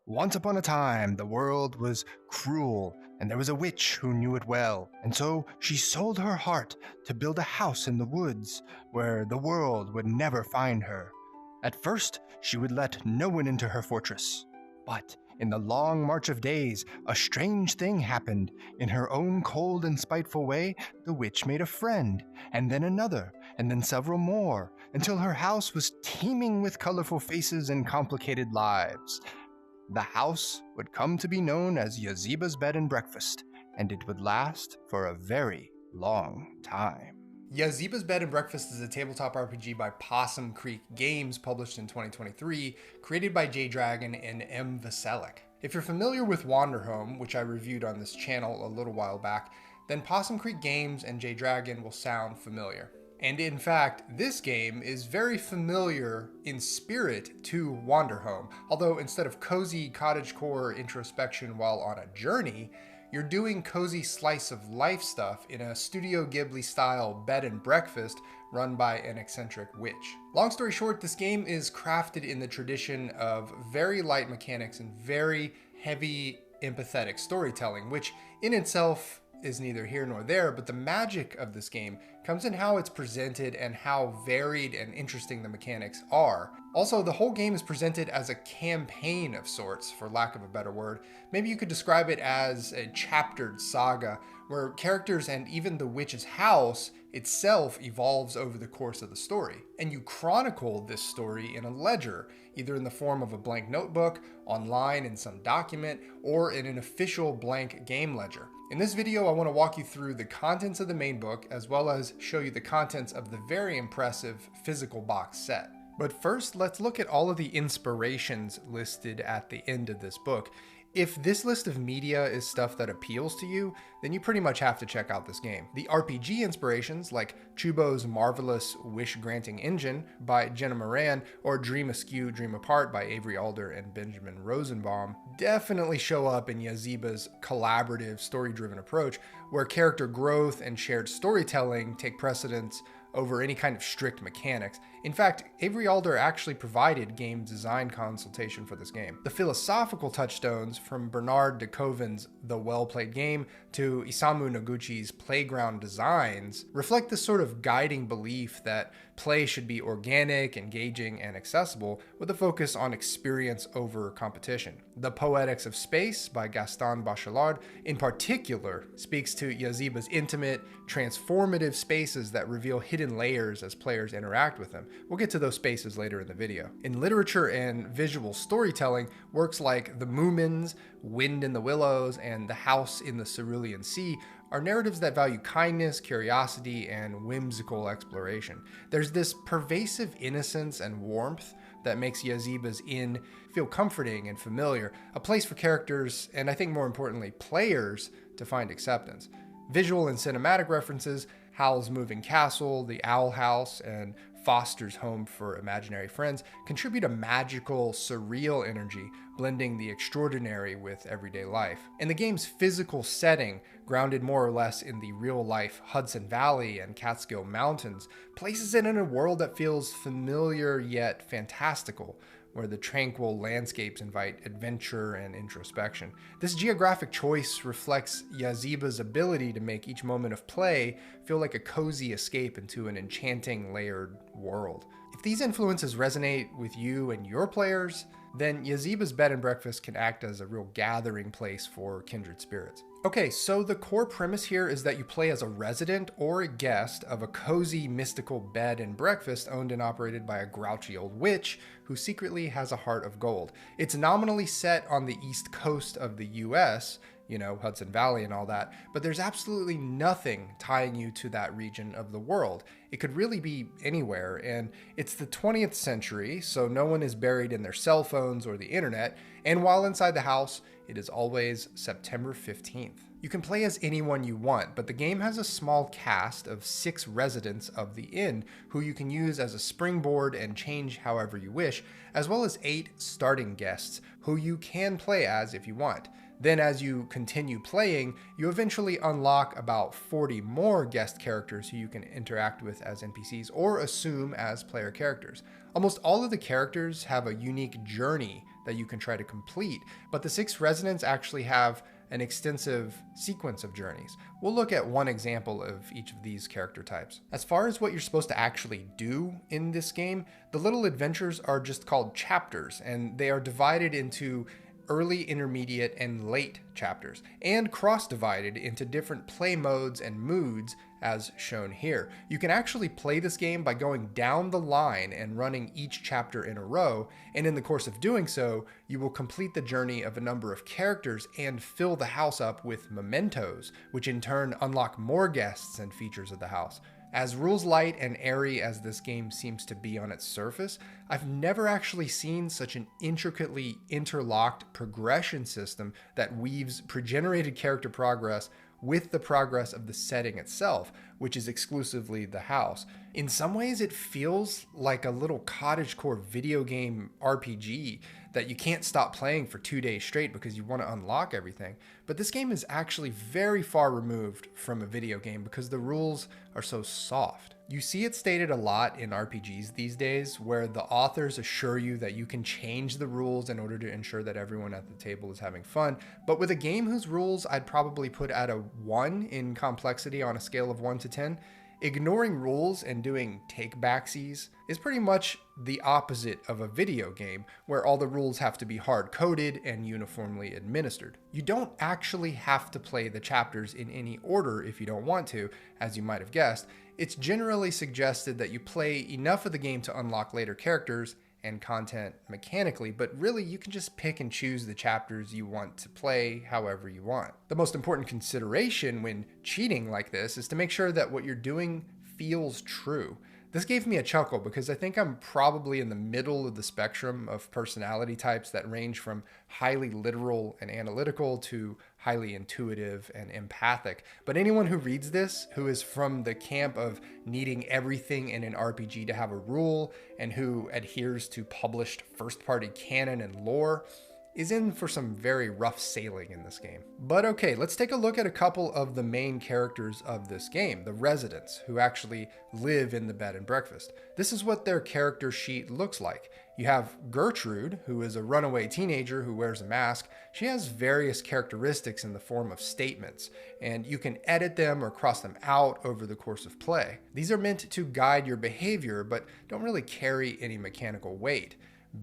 Once upon a time, the world was cruel, and there was a witch who knew it well, and so she sold her heart to build a house in the woods where the world would never find her. At first, she would let no one into her fortress. But in the long march of days, a strange thing happened. In her own cold and spiteful way, the witch made a friend, and then another, and then several more, until her house was teeming with colorful faces and complicated lives. The house would come to be known as Yazeba's Bed and Breakfast, and it would last for a very long time. Yazeba's Bed and Breakfast is a tabletop RPG by Possum Creek Games, published in 2023, created by J Dragon and M. Vaselek. If you're familiar with Wanderhome, which I reviewed on this channel a little while back, then Possum Creek Games and J Dragon will sound familiar. And in fact, this game is very familiar in spirit to Wanderhome, although instead of cozy cottagecore introspection while on a journey, you're doing cozy slice of life stuff in a Studio Ghibli style bed and breakfast run by an eccentric witch. Long story short, this game is crafted in the tradition of very light mechanics and very heavy empathetic storytelling, which in itself is neither here nor there, but the magic of this game comes in how it's presented and how varied and interesting the mechanics are. Also, the whole game is presented as a campaign of sorts, for lack of a better word. Maybe you could describe it as a chaptered saga, where characters and even the witch's house itself evolves over the course of the story. And you chronicle this story in a ledger, either in the form of a blank notebook, online in some document, or in an official blank game ledger. In this video, I want to walk you through the contents of the main book, as well as show you the contents of the very impressive physical box set. But first, let's look at all of the inspirations listed at the end of this book. If this list of media is stuff that appeals to you, then you pretty much have to check out this game. The RPG inspirations, like Chubo's marvelous wish-granting engine by Jenna Moran, or Dream Askew, Dream Apart by Avery Alder and Benjamin Rosenbaum, definitely show up in Yazeba's collaborative, story-driven approach, where character growth and shared storytelling take precedence over any kind of strict mechanics. In fact, Avery Alder actually provided game design consultation for this game. The philosophical touchstones, from Bernard de Koven's The Well-Played Game to Isamu Noguchi's Playground Designs, reflect this sort of guiding belief that play should be organic, engaging, and accessible, with a focus on experience over competition. The Poetics of Space by Gaston Bachelard, in particular, speaks to Yazeba's intimate, transformative spaces that reveal hidden layers as players interact with them. We'll get to those spaces later in the video. In literature and visual storytelling, works like The Moomins, Wind in the Willows, and The House in the Cerulean Sea are narratives that value kindness, curiosity, and whimsical exploration. There's this pervasive innocence and warmth that makes Yazeba's Inn feel comforting and familiar, a place for characters, and I think more importantly, players, to find acceptance. Visual and cinematic references, Howl's Moving Castle, The Owl House, and Foster's Home for Imaginary Friends, contribute a magical, surreal energy, blending the extraordinary with everyday life. And the game's physical setting, grounded more or less in the real-life Hudson Valley and Catskill Mountains, places it in a world that feels familiar yet fantastical, where the tranquil landscapes invite adventure and introspection. This geographic choice reflects Yazeba's ability to make each moment of play feel like a cozy escape into an enchanting, layered world. If these influences resonate with you and your players, then Yazeba's Bed and Breakfast can act as a real gathering place for kindred spirits. Okay, so the core premise here is that you play as a resident or a guest of a cozy, mystical bed and breakfast owned and operated by a grouchy old witch who secretly has a heart of gold. It's nominally set on the east coast of the US, you know, Hudson Valley and all that, but there's absolutely nothing tying you to that region of the world. It could really be anywhere, and it's the 20th century, so no one is buried in their cell phones or the internet, and while inside the house, it is always September 15th. You can play as anyone you want, but the game has a small cast of 6 residents of the inn who you can use as a springboard and change however you wish, as well as 8 starting guests who you can play as if you want. Then as you continue playing, you eventually unlock about 40 more guest characters who you can interact with as NPCs or assume as player characters. Almost all of the characters have a unique journey that you can try to complete, but the 6 residents actually have an extensive sequence of journeys. We'll look at one example of each of these character types. As far as what you're supposed to actually do in this game, the little adventures are just called chapters, and they are divided into early, intermediate, and late chapters, and cross-divided into different play modes and moods as shown here. You can actually play this game by going down the line and running each chapter in a row, and in the course of doing so, you will complete the journey of a number of characters and fill the house up with mementos, which in turn unlock more guests and features of the house. As rules light and airy as this game seems to be on its surface, I've never actually seen such an intricately interlocked progression system that weaves pre-generated character progress with the progress of the setting itself, which is exclusively the house. In some ways, it feels like a little cottagecore video game RPG that you can't stop playing for 2 days straight because you want to unlock everything. But this game is actually very far removed from a video game because the rules are so soft. You see it stated a lot in RPGs these days where the authors assure you that you can change the rules in order to ensure that everyone at the table is having fun. But with a game whose rules I'd probably put at a 1 in complexity on a scale of 1 to 10, ignoring rules and doing take-backsies is pretty much the opposite of a video game where all the rules have to be hard-coded and uniformly administered. You don't actually have to play the chapters in any order if you don't want to, as you might have guessed. It's generally suggested that you play enough of the game to unlock later characters and content mechanically, but really you can just pick and choose the chapters you want to play however you want. The most important consideration when cheating like this is to make sure that what you're doing feels true. This gave me a chuckle because I think I'm probably in the middle of the spectrum of personality types that range from highly literal and analytical to highly intuitive and empathic. But anyone who reads this, who is from the camp of needing everything in an RPG to have a rule and who adheres to published first-party canon and lore, is in for some very rough sailing in this game. But okay, let's take a look at a couple of the main characters of this game, the residents, who actually live in the bed and breakfast. This is what their character sheet looks like. You have Gertrude, who is a runaway teenager who wears a mask. She has various characteristics in the form of statements, and you can edit them or cross them out over the course of play. These are meant to guide your behavior, but don't really carry any mechanical weight.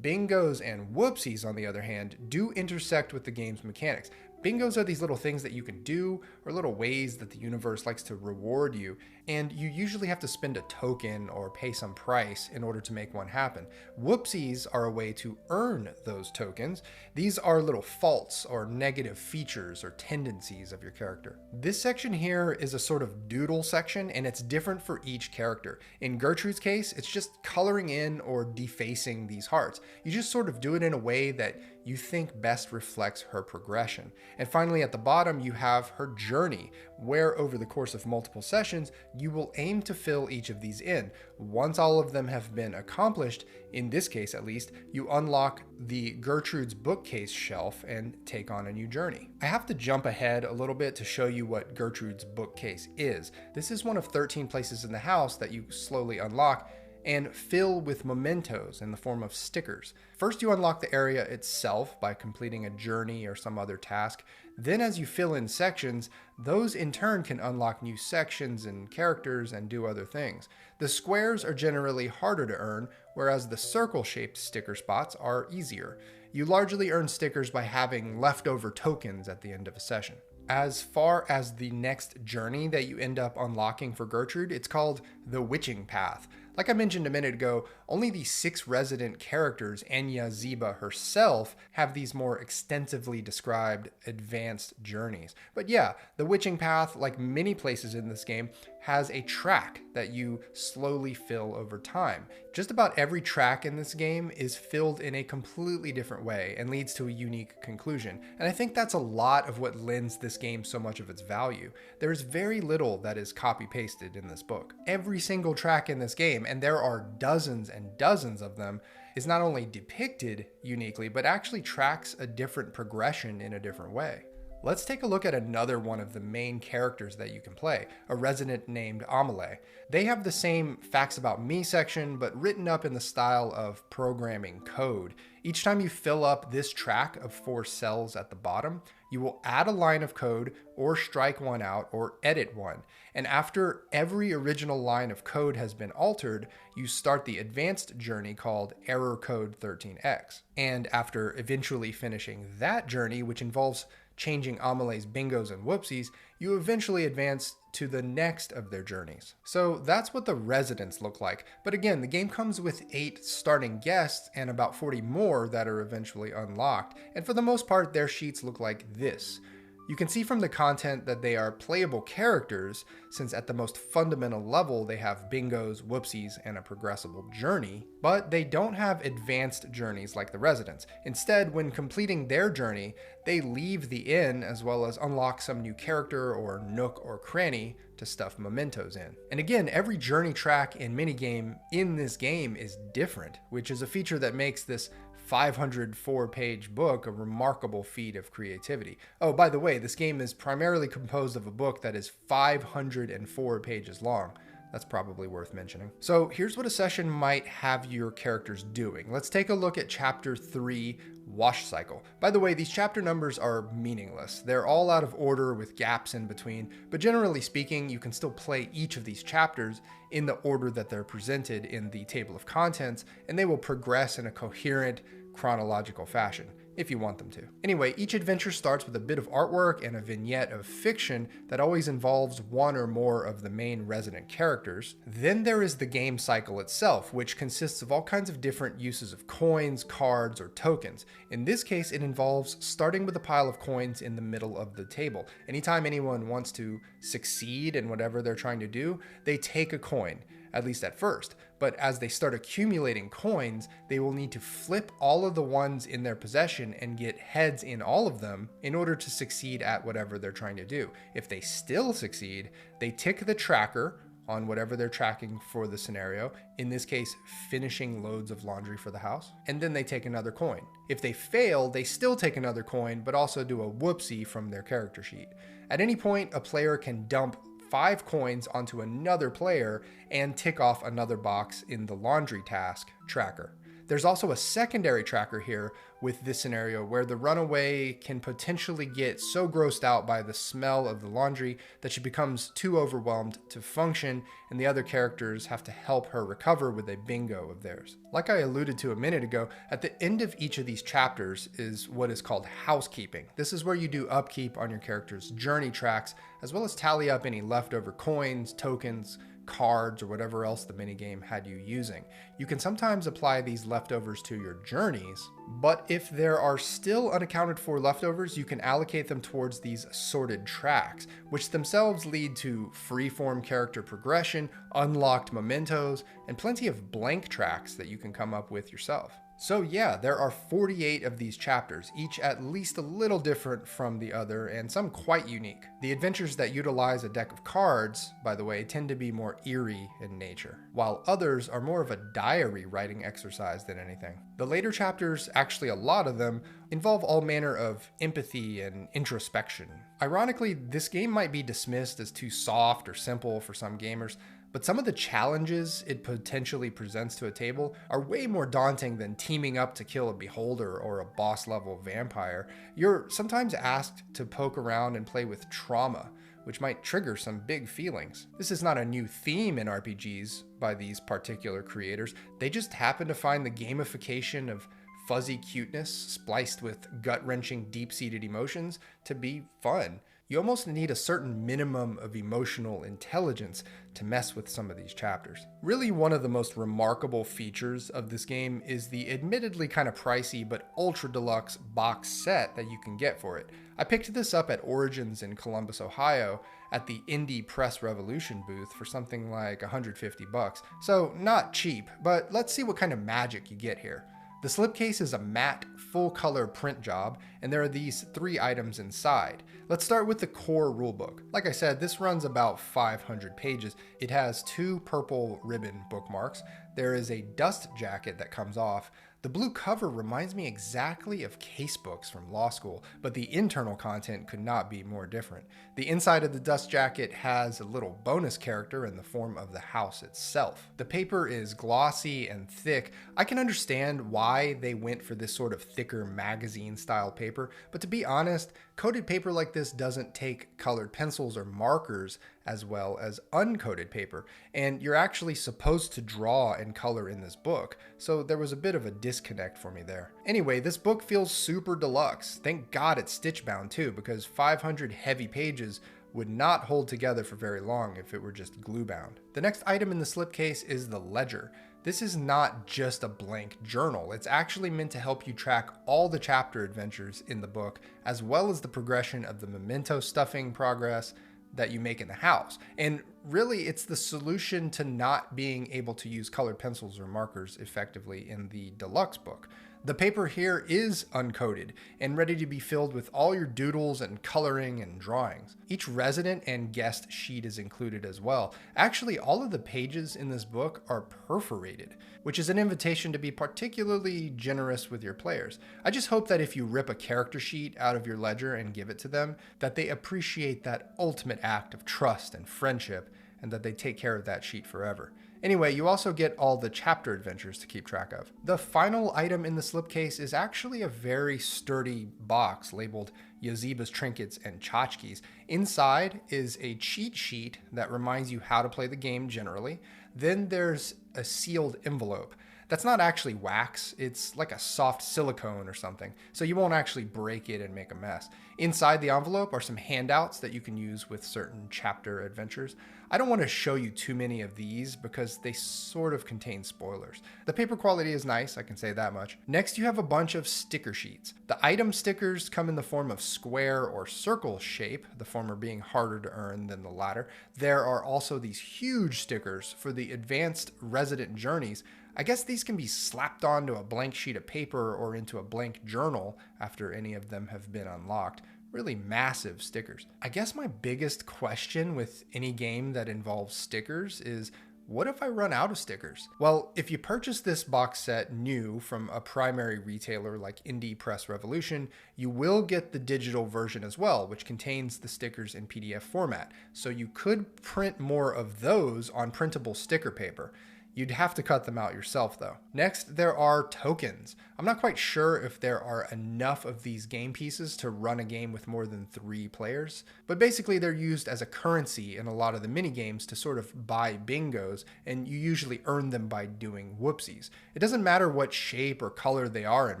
Bingos and whoopsies, on the other hand, do intersect with the game's mechanics. Bingos are these little things that you can do, or little ways that the universe likes to reward you, and you usually have to spend a token or pay some price in order to make one happen. Whoopsies are a way to earn those tokens. These are little faults or negative features or tendencies of your character. This section here is a sort of doodle section, and it's different for each character. In Gertrude's case, it's just coloring in or defacing these hearts. You just sort of do it in a way that you think best reflects her progression. And finally, at the bottom, you have her journey, where over the course of multiple sessions, you will aim to fill each of these in. Once all of them have been accomplished, in this case at least, you unlock the Gertrude's bookcase shelf and take on a new journey. I have to jump ahead a little bit to show you what Gertrude's bookcase is. This is one of 13 places in the house that you slowly unlock and fill with mementos in the form of stickers. First, you unlock the area itself by completing a journey or some other task. Then as you fill in sections, those in turn can unlock new sections and characters and do other things. The squares are generally harder to earn, whereas the circle-shaped sticker spots are easier. You largely earn stickers by having leftover tokens at the end of a session. As far as the next journey that you end up unlocking for Gertrude, it's called the Witching Path. Like I mentioned a minute ago, only the 6 resident characters and Yazeba herself have these more extensively described advanced journeys. But yeah, the Witching Path, like many places in this game, has a track that you slowly fill over time. Just about every track in this game is filled in a completely different way and leads to a unique conclusion. And I think that's a lot of what lends this game so much of its value. There is very little that is copy-pasted in this book. Every single track in this game, and there are dozens and dozens of them, is not only depicted uniquely, but actually tracks a different progression in a different way. Let's take a look at another one of the main characters that you can play, a resident named Amale. They have the same Facts About Me section, but written up in the style of programming code. Each time you fill up this track of 4 cells at the bottom, you will add a line of code or strike one out or edit one. And after every original line of code has been altered, you start the advanced journey called Error Code 13X. And after eventually finishing that journey, which involves changing Amale's bingos and whoopsies, you eventually advance to the next of their journeys. So that's what the residents look like. But again, the game comes with 8 starting guests and about 40 more that are eventually unlocked. And for the most part, their sheets look like this. You can see from the content that they are playable characters, since at the most fundamental level they have bingos, whoopsies, and a progressible journey, but they don't have advanced journeys like the residents. Instead, when completing their journey, they leave the inn as well as unlock some new character or nook or cranny to stuff mementos in. And again, every journey track and minigame in this game is different, which is a feature that makes this 504-page book a remarkable feat of creativity. Oh, by the way, this game is primarily composed of a book that is 504 pages long. That's probably worth mentioning. So here's what a session might have your characters doing. Let's take a look at Chapter 3, Wash Cycle. By the way, these chapter numbers are meaningless. They're all out of order with gaps in between, but generally speaking, you can still play each of these chapters in the order that they're presented in the table of contents, and they will progress in a coherent, chronological fashion, if you want them to. Anyway, each adventure starts with a bit of artwork and a vignette of fiction that always involves one or more of the main resident characters. Then there is the game cycle itself, which consists of all kinds of different uses of coins, cards, or tokens. In this case, it involves starting with a pile of coins in the middle of the table. Anytime anyone wants to succeed in whatever they're trying to do, they take a coin, at least at first. But as they start accumulating coins, they will need to flip all of the ones in their possession and get heads in all of them in order to succeed at whatever they're trying to do. If they still succeed, they tick the tracker on whatever they're tracking for the scenario, in this case, finishing loads of laundry for the house, and then they take another coin. If they fail, they still take another coin, but also do a whoopsie from their character sheet. At any point, a player can dump 5 coins onto another player and tick off another box in the laundry task tracker. There's also a secondary tracker here with this scenario where the runaway can potentially get so grossed out by the smell of the laundry that she becomes too overwhelmed to function, and the other characters have to help her recover with a bingo of theirs. Like I alluded to a minute ago, at the end of each of these chapters is what is called housekeeping. This is where you do upkeep on your character's journey tracks, as well as tally up any leftover coins, tokens, cards, or whatever else the minigame had you using. You can sometimes apply these leftovers to your journeys, but if there are still unaccounted for leftovers, you can allocate them towards these sorted tracks, which themselves lead to freeform character progression, unlocked mementos, and plenty of blank tracks that you can come up with yourself. So yeah, there are 48 of these chapters, each at least a little different from the other, and some quite unique. The adventures that utilize a deck of cards, by the way, tend to be more eerie in nature, while others are more of a diary writing exercise than anything. The later chapters, actually a lot of them, involve all manner of empathy and introspection. Ironically, this game might be dismissed as too soft or simple for some gamers, but some of the challenges it potentially presents to a table are way more daunting than teaming up to kill a beholder or a boss level vampire. You're sometimes asked to poke around and play with trauma, which might trigger some big feelings. This is not a new theme in RPGs by these particular creators. They just happen to find the gamification of fuzzy cuteness spliced with gut-wrenching deep-seated emotions to be fun. You almost need a certain minimum of emotional intelligence to mess with some of these chapters. Really, one of the most remarkable features of this game is the admittedly kind of pricey but ultra deluxe box set that you can get for it. I picked this up at Origins in Columbus, Ohio at the Indie Press Revolution booth for something like $150. So not cheap, but let's see what kind of magic you get here. The slipcase is a matte, full-color print job, and there are these 3 items inside. Let's start with the core rulebook. Like I said, this runs about 500 pages. It has 2 purple ribbon bookmarks. there is a dust jacket that comes off. The blue cover reminds me exactly of casebooks from law school, but the internal content could not be more different. The inside of the dust jacket has a little bonus character in the form of the house itself. The paper is glossy and thick. I can understand why they went for this sort of thicker magazine style paper, but to be honest, coated paper like this doesn't take colored pencils or markers as well as uncoated paper, and you're actually supposed to draw and color in this book, so there was a bit of a disconnect for me there. Anyway, this book feels super deluxe. Thank God it's stitch bound too, because 500 heavy pages would not hold together for very long if it were just glue bound. The next item in the slipcase is the ledger. This is not just a blank journal. It's actually meant to help you track all the chapter adventures in the book, as well as the progression of the memento stuffing progress that you make in the house. And really, it's the solution to not being able to use colored pencils or markers effectively in the deluxe book. The paper here is uncoated and ready to be filled with all your doodles and coloring and drawings. Each resident and guest sheet is included as well. Actually, all of the pages in this book are perforated, which is an invitation to be particularly generous with your players. I just hope that if you rip a character sheet out of your ledger and give it to them, that they appreciate that ultimate act of trust and friendship, and that they take care of that sheet forever. Anyway, you also get all the chapter adventures to keep track of. The final item in the slipcase is actually a very sturdy box labeled Yazeba's Trinkets and Tchotchkes. Inside is a cheat sheet that reminds you how to play the game generally. Then there's a sealed envelope. That's not actually wax, it's like a soft silicone or something, so you won't actually break it and make a mess. Inside the envelope are some handouts that you can use with certain chapter adventures. I don't want to show you too many of these because they sort of contain spoilers. The paper quality is nice, I can say that much. Next, you have a bunch of sticker sheets. The item stickers come in the form of square or circle shape, the former being harder to earn than the latter. There are also these huge stickers for the advanced resident journeys. I guess these can be slapped onto a blank sheet of paper or into a blank journal after any of them have been unlocked. Really massive stickers. I guess my biggest question with any game that involves stickers is, what if I run out of stickers? Well, if you purchase this box set new from a primary retailer like Indie Press Revolution, you will get the digital version as well, which contains the stickers in PDF format. So you could print more of those on printable sticker paper. You'd have to cut them out yourself though. Next, there are tokens. I'm not quite sure if there are enough of these game pieces to run a game with more than 3 players, but basically they're used as a currency in a lot of the mini games to sort of buy bingos, and you usually earn them by doing whoopsies. It doesn't matter what shape or color they are in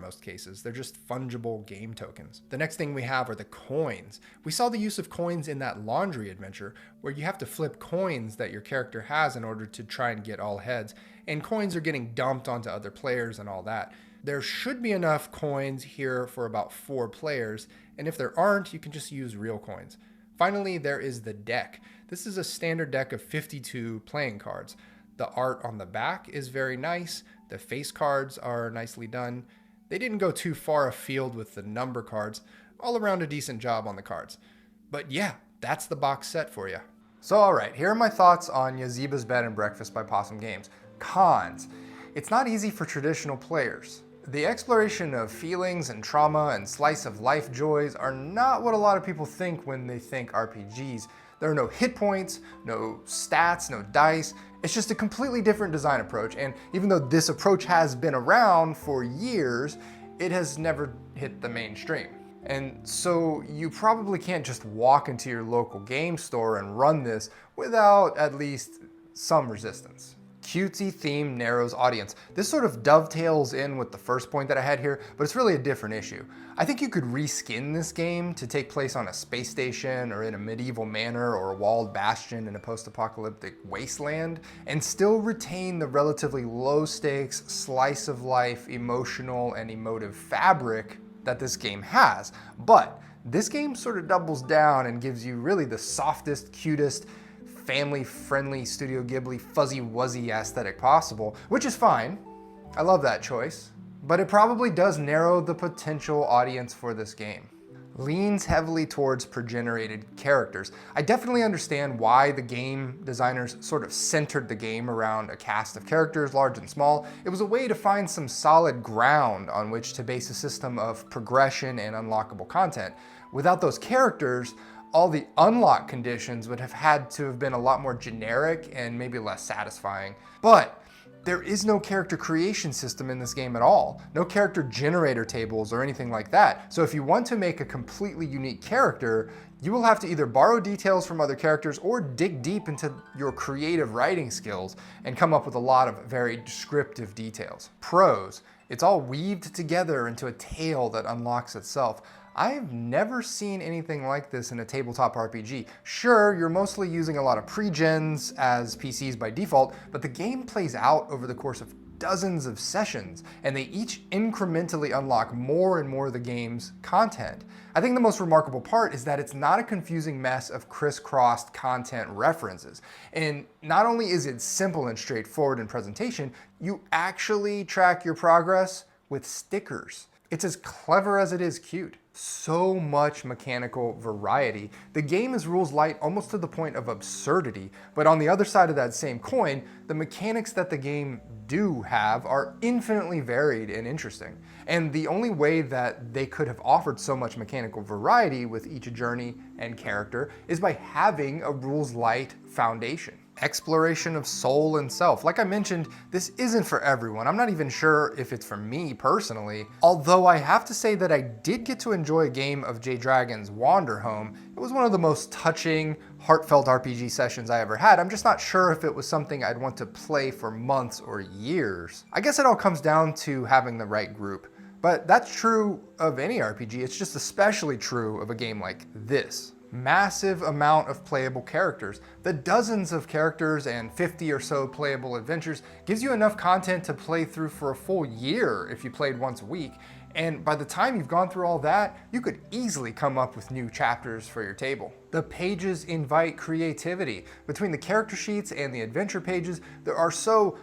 most cases, they're just fungible game tokens. The next thing we have are the coins. We saw the use of coins in that laundry adventure, where you have to flip coins that your character has in order to try and get all heads, and coins are getting dumped onto other players and all that. There should be enough coins here for about 4 players, and if there aren't, you can just use real coins. Finally, there is the deck. This is a standard deck of 52 playing cards. The art on the back is very nice. The face cards are nicely done. They didn't go too far afield with the number cards. All around a decent job on the cards. But yeah, that's the box set for you. So alright, here are my thoughts on Yazeba's Bed and Breakfast by Possum Games. Cons. It's not easy for traditional players. The exploration of feelings and trauma and slice of life joys are not what a lot of people think when they think RPGs. There are no hit points, no stats, no dice. It's just a completely different design approach, and even though this approach has been around for years, it has never hit the mainstream. And so you probably can't just walk into your local game store and run this without at least some resistance. Cutesy theme narrows audience. This sort of dovetails in with the first point that I had here, but it's really a different issue. I think you could reskin this game to take place on a space station or in a medieval manor or a walled bastion in a post-apocalyptic wasteland and still retain the relatively low stakes, slice of life, emotional and emotive fabric that this game has. But this game sort of doubles down and gives you really the softest, cutest, family-friendly Studio Ghibli fuzzy-wuzzy aesthetic possible, which is fine. I love that choice. But it probably does narrow the potential audience for this game. leans heavily towards pre-generated characters. I definitely understand why the game designers sort of centered the game around a cast of characters, large and small. It was a way to find some solid ground on which to base a system of progression and unlockable content. Without those characters, all the unlock conditions would have had to have been a lot more generic and maybe less satisfying. But there is no character creation system in this game at all. No character generator tables or anything like that. So if you want to make a completely unique character, you will have to either borrow details from other characters or dig deep into your creative writing skills and come up with a lot of very descriptive details. Pros, it's all weaved together into a tale that unlocks itself. I've never seen anything like this in a tabletop RPG. Sure, you're mostly using a lot of pre-gens as PCs by default, but the game plays out over the course of dozens of sessions, and they each incrementally unlock more and more of the game's content. I think the most remarkable part is that it's not a confusing mess of crisscrossed content references. And not only is it simple and straightforward in presentation, you actually track your progress with stickers. It's as clever as it is cute. So much mechanical variety. The game is rules light almost to the point of absurdity, but on the other side of that same coin, the mechanics that the game do have are infinitely varied and interesting. And the only way that they could have offered so much mechanical variety with each journey and character is by having a rules light foundation. Exploration of soul and self. Like I mentioned, this isn't for everyone. I'm not even sure if it's for me personally. Although I have to say that I did get to enjoy a game of J-Dragon's Wanderhome. It was one of the most touching, heartfelt RPG sessions I ever had. I'm just not sure if it was something I'd want to play for months or years. I guess it all comes down to having the right group. But that's true of any RPG. It's just especially true of a game like this. Massive amount of playable characters. The dozens of characters and 50 or so playable adventures gives you enough content to play through for a full year if you played once a week. And by the time you've gone through all that, you could easily come up with new chapters for your table. The pages invite creativity. Between the character sheets and the adventure pages, there are so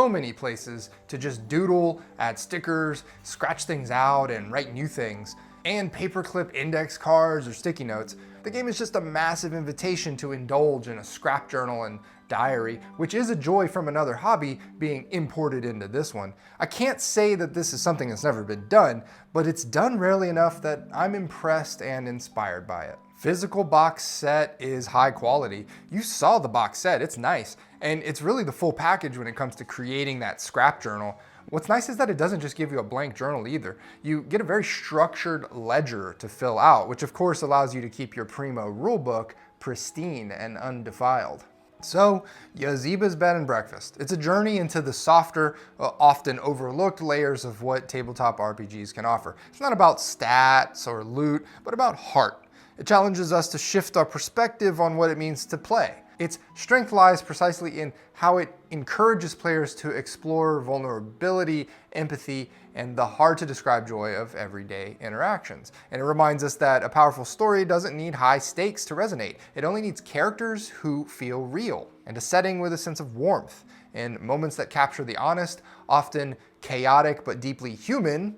many places to just doodle, add stickers, scratch things out, and write new things. And paperclip index cards or sticky notes. The game is just a massive invitation to indulge in a scrap journal and diary, which is a joy from another hobby being imported into this one. I can't say that this is something that's never been done, but it's done rarely enough that I'm impressed and inspired by it. Physical box set is high quality. You saw the box set, it's nice. And it's really the full package when it comes to creating that scrap journal. What's nice is that it doesn't just give you a blank journal either. You get a very structured ledger to fill out, which of course allows you to keep your primo rulebook pristine and undefiled. So, Yazeba's Bed and Breakfast. It's a journey into the softer, often overlooked layers of what tabletop RPGs can offer. It's not about stats or loot, but about heart. It challenges us to shift our perspective on what it means to play. Its strength lies precisely in how it encourages players to explore vulnerability, empathy, and the hard-to-describe joy of everyday interactions. And it reminds us that a powerful story doesn't need high stakes to resonate. It only needs characters who feel real, and a setting with a sense of warmth, and moments that capture the honest, often chaotic but deeply human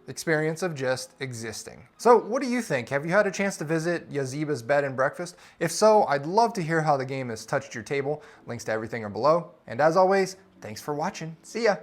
experience of just existing. So what do you think? Have you had a chance to visit Yazeba's Bed and Breakfast? If so, I'd love to hear how the game has touched your table. Links to everything are below. And as always, thanks for watching. See ya!